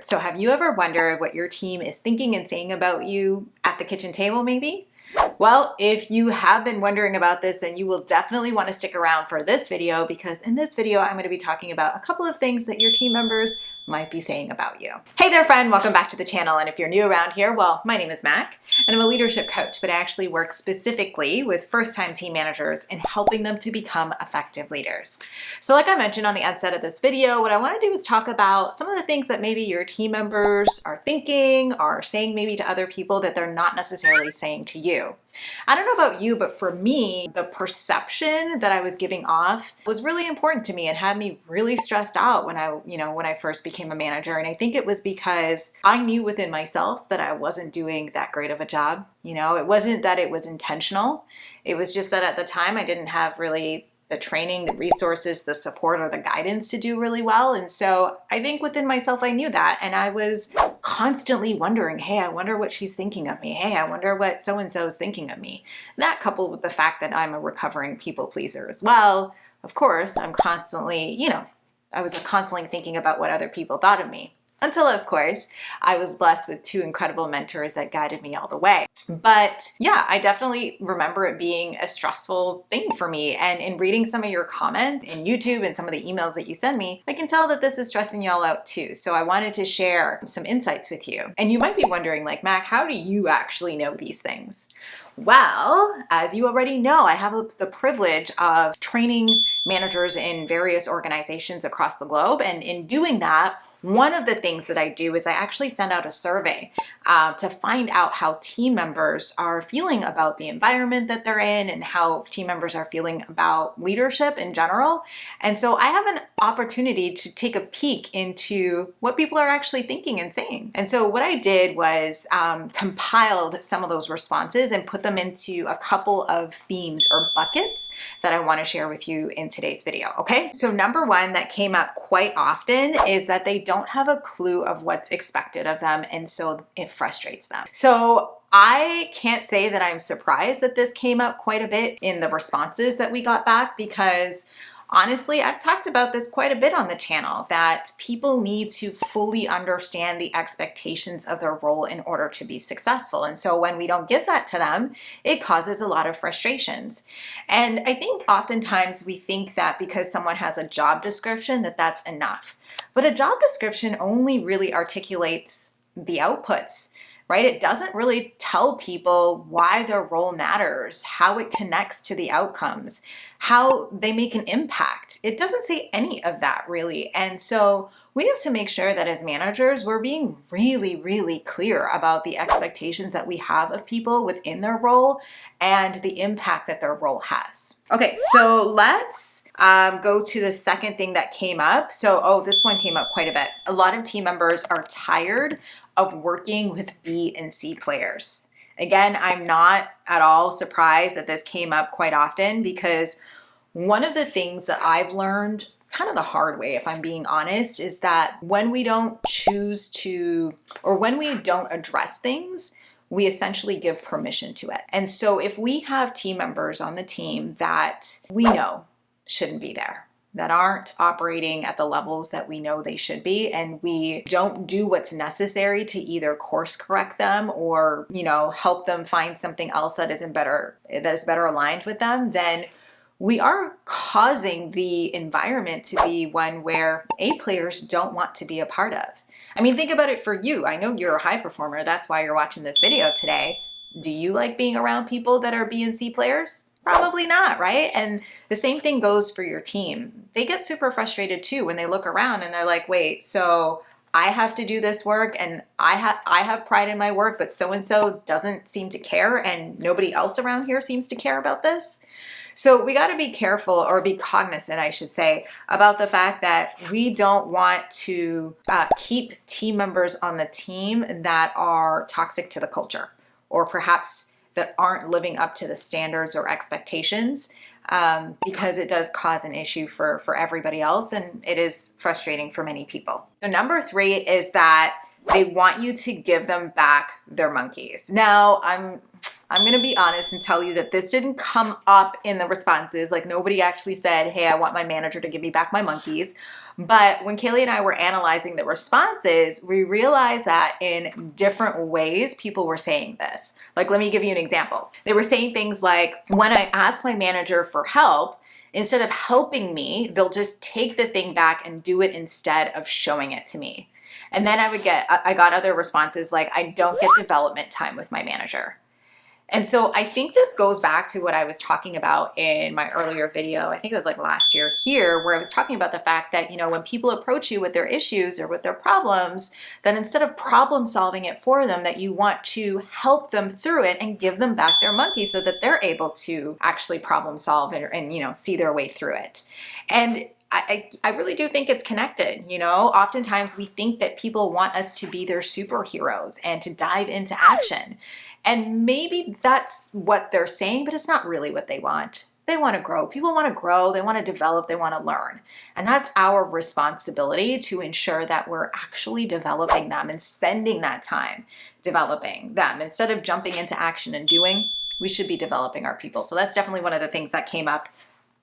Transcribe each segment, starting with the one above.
So have you ever wondered what your team is thinking and saying about you at the kitchen table maybe? Well, if you have been wondering about this, then you will definitely want to stick around for this video, because in this video, I'm going to be talking about a couple of things that your team members might be saying about you. Hey there, friend. Welcome back to the channel. And if you're new around here, well, my name is Mac, and I'm a leadership coach, but I actually work specifically with first-time team managers and helping them to become effective leaders. So like I mentioned on the onset of this video, what I want to do is talk about some of the things that maybe your team members are thinking or saying maybe to other people that they're not necessarily saying to you. I don't know about you, but for me, the perception that I was giving off was really important to me and had me really stressed out when I first became a manager. And I think it was because I knew within myself that I wasn't doing that great of a job. It wasn't that it was intentional. It was just that at the time I didn't have really the training, the resources, the support, or the guidance to do really well. And so I think within myself, I knew that. And I was constantly wondering, hey, I wonder what she's thinking of me. Hey, I wonder what so-and-so is thinking of me. That coupled with the fact that I'm a recovering people pleaser as well, of course, I was constantly thinking about what other people thought of me. Until, of course, I was blessed with two incredible mentors that guided me all the way. But yeah, I definitely remember it being a stressful thing for me. And in reading some of your comments in YouTube and some of the emails that you send me, I can tell that this is stressing y'all out too. So I wanted to share some insights with you. And you might be wondering, like, Mac, how do you actually know these things? Well, as you already know, I have the privilege of training managers in various organizations across the globe. And in doing that, one of the things that I do is I actually send out a survey to find out how team members are feeling about the environment that they're in and how team members are feeling about leadership in general. And so I have an opportunity to take a peek into what people are actually thinking and saying. And so what I did was compiled some of those responses and put them into a couple of themes or buckets that I want to share with you in today's video. Okay, so number one that came up quite often is that they don't have a clue of what's expected of them, and so it frustrates them. So I can't say that I'm surprised that this came up quite a bit in the responses that we got back, because honestly, I've talked about this quite a bit on the channel, that people need to fully understand the expectations of their role in order to be successful. And so when we don't give that to them, it causes a lot of frustrations. And I think oftentimes we think that because someone has a job description that that's enough. But a job description only really articulates the outputs, right? It doesn't really tell people why their role matters, how it connects to the outcomes, how they make an impact. It doesn't say any of that really. And so we have to make sure that as managers, we're being really, really clear about the expectations that we have of people within their role and the impact that their role has. Okay, so let's go to the second thing that came up. So, this one came up quite a bit. A lot of team members are tired of working with BNC players. Again, I'm not at all surprised that this came up quite often, because one of the things that I've learned kind of the hard way, if I'm being honest, is that when we don't choose to, or when we don't address things, we essentially give permission to it. And so if we have team members on the team that we know shouldn't be there, that aren't operating at the levels that we know they should be, and we don't do what's necessary to either course correct them or, help them find something else that is better aligned with them, then we are causing the environment to be one where A players don't want to be a part of. I mean, think about it for you. I know you're a high performer. That's why you're watching this video today. Do you like being around people that are BNC players? Probably not, right? And the same thing goes for your team. They get super frustrated too when they look around and they're like, wait, so I have to do this work and I have pride in my work, but so-and-so doesn't seem to care and nobody else around here seems to care about this. So we got to be careful, or be cognizant, I should say, about the fact that we don't want to keep team members on the team that are toxic to the culture, or perhaps that aren't living up to the standards or expectations, because it does cause an issue for everybody else, and it is frustrating for many people. So number 3 is that they want you to give them back their monkeys. Now, I'm going to be honest and tell you that this didn't come up in the responses. Like, nobody actually said, hey, I want my manager to give me back my monkeys. But when Kaylee and I were analyzing the responses, we realized that in different ways people were saying this. Like, let me give you an example. They were saying things like, when I ask my manager for help, instead of helping me, they'll just take the thing back and do it instead of showing it to me. And then I got other responses like, I don't get development time with my manager. And so I think this goes back to what I was talking about in my earlier video. I think it was like last year here, where I was talking about the fact that, when people approach you with their issues or with their problems, then instead of problem solving it for them, that you want to help them through it and give them back their monkey so that they're able to actually problem solve and see their way through it. And I really do think it's connected. Oftentimes we think that people want us to be their superheroes and to dive into action. And maybe that's what they're saying, but it's not really what they want. They want to grow. People want to grow. They want to develop. They want to learn. And that's our responsibility to ensure that we're actually developing them and spending that time developing them. Instead of jumping into action and doing, we should be developing our people. So that's definitely one of the things that came up.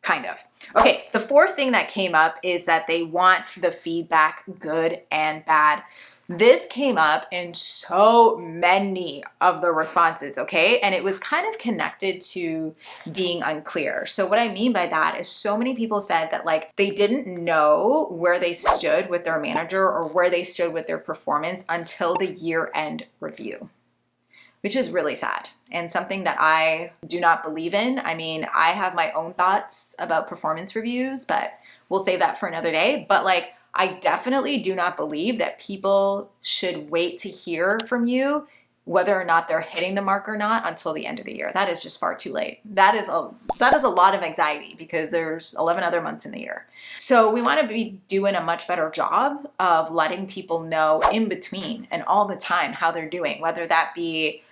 Kind of. Okay, the fourth thing that came up is that they want the feedback, good and bad. This came up in so many of the responses, okay? And it was kind of connected to being unclear. So what I mean by that is so many people said that like they didn't know where they stood with their manager or where they stood with their performance until the year-end review, which is really sad and something that I do not believe in. I mean, I have my own thoughts about performance reviews, but we'll save that for another day. But like, I definitely do not believe that people should wait to hear from you whether or not they're hitting the mark or not until the end of the year. That is just far too late. That is a lot of anxiety because there's 11 other months in the year. So we want to be doing a much better job of letting people know in between and all the time how they're doing, whether that be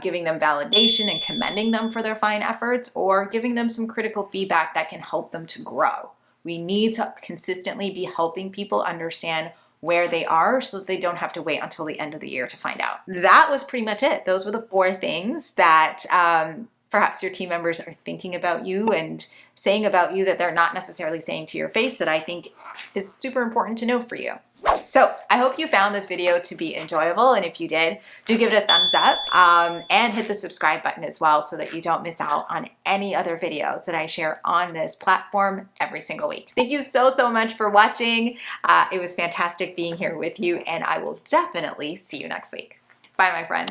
giving them validation and commending them for their fine efforts or giving them some critical feedback that can help them to grow. We need to consistently be helping people understand where they are so that they don't have to wait until the end of the year to find out. That was pretty much it. Those were the 4 things that perhaps your team members are thinking about you and saying about you that they're not necessarily saying to your face that I think is super important to know for you. So I hope you found this video to be enjoyable, and if you did, do give it a thumbs up and hit the subscribe button as well so that you don't miss out on any other videos that I share on this platform every single week. Thank you so much for watching. It was fantastic being here with you, and I will definitely see you next week. Bye, my friend.